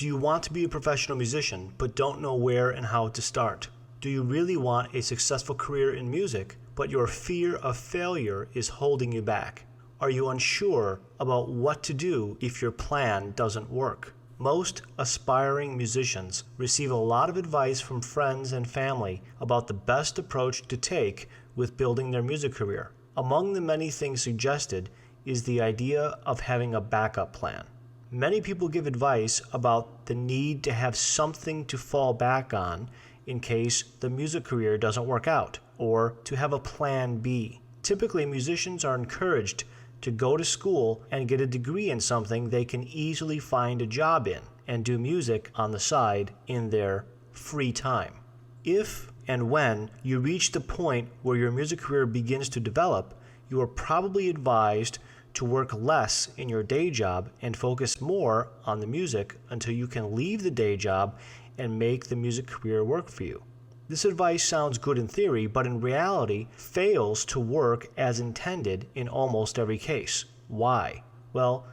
Do you want to be a professional musician but don't know where and how to start? Do you really want a successful career in music, but your fear of failure is holding you back? Are you unsure about what to do if your plan doesn't work? Most aspiring musicians receive a lot of advice from friends and family about the best approach to take with building their music career. Among the many things suggested is the idea of having a backup plan. Many people give advice about the need to have something to fall back on in case the music career doesn't work out, or to have a plan B. Typically, musicians are encouraged to go to school and get a degree in something they can easily find a job in and do music on the side in their free time. If and when you reach the point where your music career begins to develop, you are probably advised to work less in your day job and focus more on the music until you can leave the day job and make the music career work for you. This advice sounds good in theory, but in reality fails to work as intended in almost every case. Why? Well,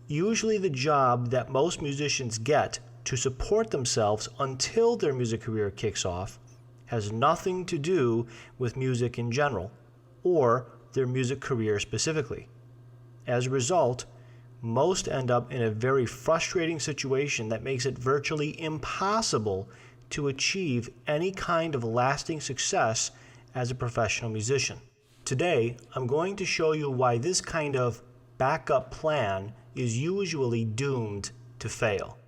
usually the job that most musicians get to support themselves until their music career kicks off has nothing to do with music in general or their music career specifically. As a result, most end up in a very frustrating situation that makes it virtually impossible to achieve any kind of lasting success as a professional musician. Today, I'm going to show you why this kind of backup plan is usually doomed to fail.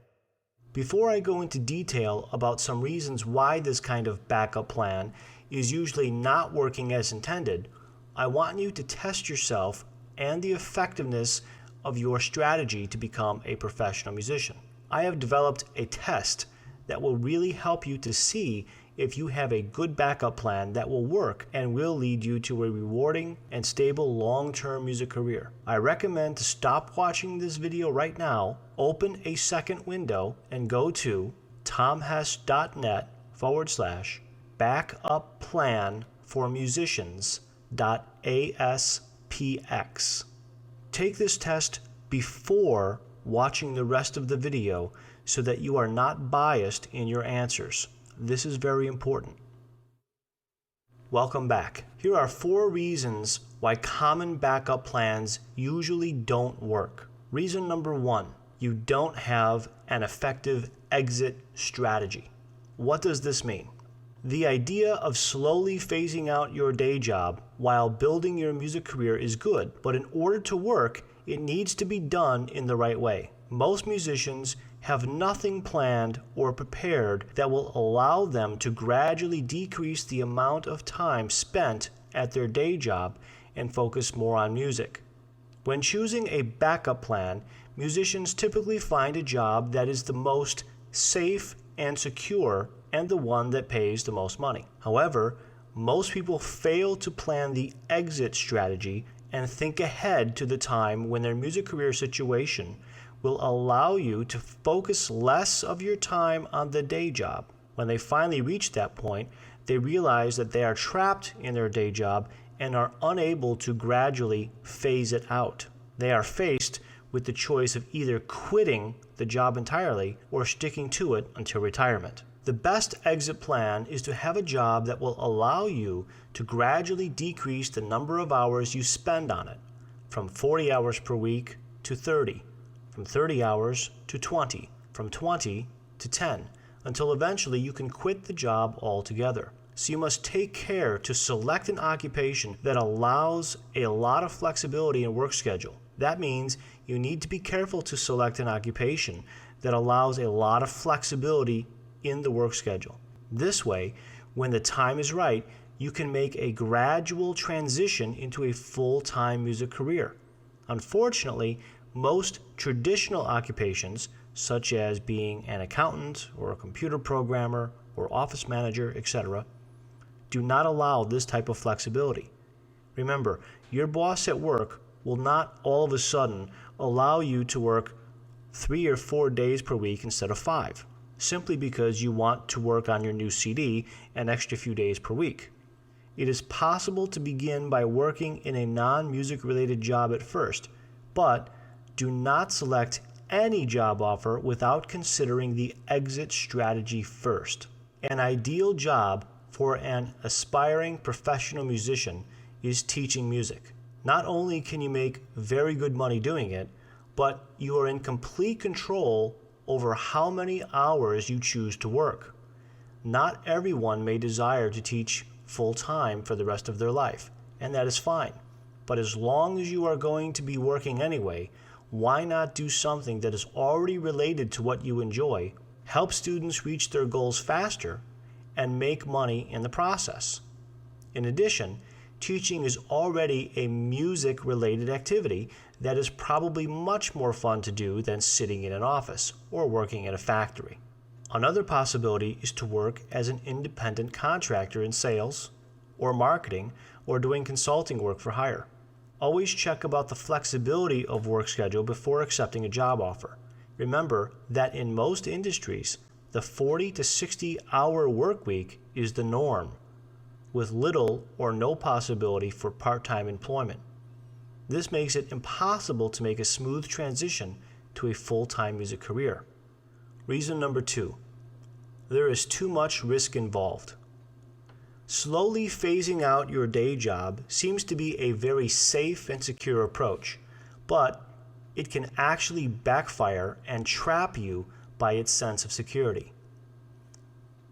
Before I go into detail about some reasons why this kind of backup plan is usually not working as intended, I want you to test yourself and the effectiveness of your strategy to become a professional musician. I have developed a test that will really help you to see if you have a good backup plan that will work and will lead you to a rewarding and stable long-term music career. I recommend to stop watching this video right now, open a second window, and go to tomhess.net/backupPlanForMusicians.aspx. Take this test before watching the rest of the video so that you are not biased in your answers. This is very important. Welcome back. Here are 4 reasons why common backup plans usually don't work. Reason number 1, you don't have an effective exit strategy. What does this mean? The idea of slowly phasing out your day job while building your music career is good, but in order to work, it needs to be done in the right way. Most musicians have nothing planned or prepared that will allow them to gradually decrease the amount of time spent at their day job and focus more on music. When choosing a backup plan, musicians typically find a job that is the most safe and secure and the one that pays the most money. However, most people fail to plan the exit strategy and think ahead to the time when their music career situation will allow you to focus less of your time on the day job. When they finally reach that point, they realize that they are trapped in their day job and are unable to gradually phase it out. They are faced with the choice of either quitting the job entirely or sticking to it until retirement. The best exit plan is to have a job that will allow you to gradually decrease the number of hours you spend on it, from 40 hours per week to 30, from 30 hours to 20, from 20 to 10, until eventually you can quit the job altogether. So you must take care to select an occupation that allows a lot of flexibility in work schedule. That means you need to be careful to select an occupation that allows a lot of flexibility in the work schedule. This way, when the time is right, you can make a gradual transition into a full-time music career. Unfortunately, most traditional occupations, such as being an accountant or a computer programmer or office manager, etc., do not allow this type of flexibility. Remember, your boss at work will not all of a sudden allow you to work 3 or 4 days per week instead of 5. Simply because you want to work on your new CD an extra few days per week. It is possible to begin by working in a non-music related job at first, but do not select any job offer without considering the exit strategy first. An ideal job for an aspiring professional musician is teaching music. Not only can you make very good money doing it, but you are in complete control over how many hours you choose to work. Not everyone may desire to teach full-time for the rest of their life, and that is fine. But as long as you are going to be working anyway, why not do something that is already related to what you enjoy, help students reach their goals faster, and make money in the process? In addition, teaching is already a music-related activity that is probably much more fun to do than sitting in an office or working in a factory. Another possibility is to work as an independent contractor in sales or marketing or doing consulting work for hire. Always check about the flexibility of work schedule before accepting a job offer. Remember that in most industries, the 40 to 60 hour work week is the norm, with little or no possibility for part-time employment. This makes it impossible to make a smooth transition to a full-time music career. Reason number 2, there is too much risk involved. Slowly phasing out your day job seems to be a very safe and secure approach, but it can actually backfire and trap you by its sense of security.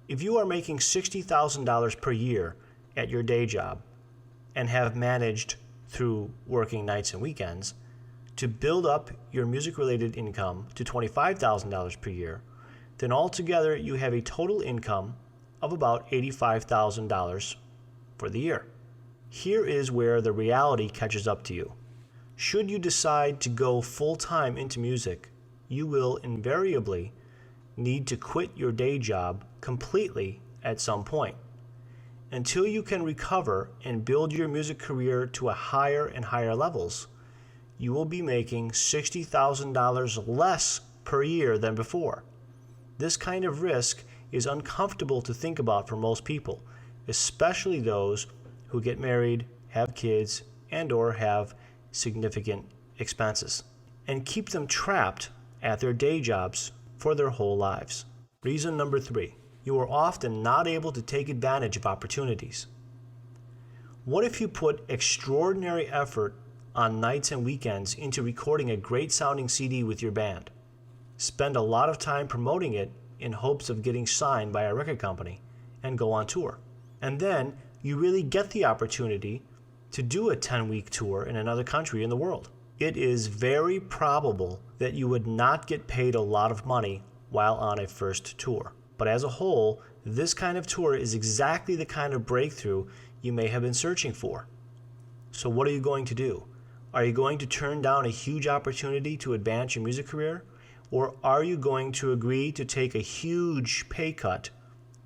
If you are making $60,000 per year at your day job and have managed through working nights and weekends to build up your music-related income to $25,000 per year, then altogether you have a total income of about $85,000 for the year. Here is where the reality catches up to you. Should you decide to go full-time into music, you will invariably need to quit your day job completely at some point. Until you can recover and build your music career to a higher and higher levels, you will be making $60,000 less per year than before. This kind of risk is uncomfortable to think about for most people, especially those who get married, have kids, and/or have significant expenses, and keep them trapped at their day jobs for their whole lives. Reason number 3, you are often not able to take advantage of opportunities. What if you put extraordinary effort on nights and weekends into recording a great sounding CD with your band? Spend a lot of time promoting it in hopes of getting signed by a record company and go on tour. And then you really get the opportunity to do a 10-week tour in another country in the world. It is very probable that you would not get paid a lot of money while on a first tour. But as a whole, this kind of tour is exactly the kind of breakthrough you may have been searching for. So what are you going to do? Are you going to turn down a huge opportunity to advance your music career? Or are you going to agree to take a huge pay cut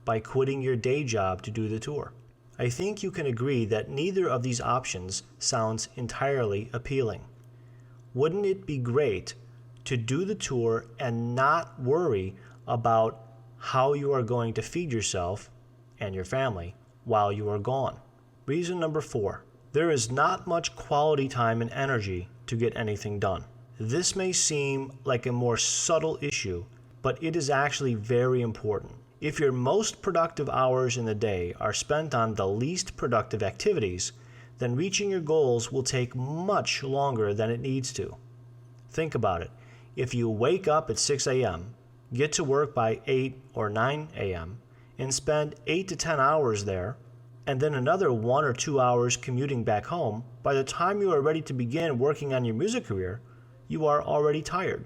by quitting your day job to do the tour? I think you can agree that neither of these options sounds entirely appealing. Wouldn't it be great to do the tour and not worry about how you are going to feed yourself and your family while you are gone? Reason number 4, there is not much quality time and energy to get anything done. This may seem like a more subtle issue, but it is actually very important. If your most productive hours in the day are spent on the least productive activities, then reaching your goals will take much longer than it needs to. Think about it. If you wake up at 6 a.m., get to work by 8 or 9 a.m., and spend 8 to 10 hours there, and then another 1 or 2 hours commuting back home, by the time you are ready to begin working on your music career, you are already tired.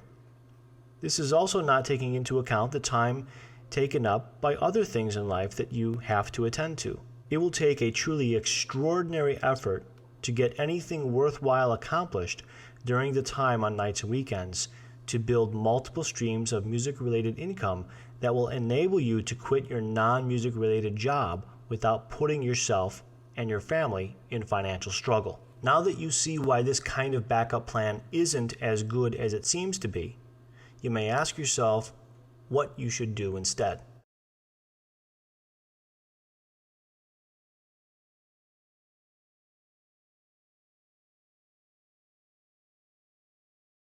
This is also not taking into account the time taken up by other things in life that you have to attend to. It will take a truly extraordinary effort to get anything worthwhile accomplished during the time on nights and weekends to build multiple streams of music-related income that will enable you to quit your non-music related job without putting yourself and your family in financial struggle. Now that you see why this kind of backup plan isn't as good as it seems to be, you may ask yourself what you should do instead.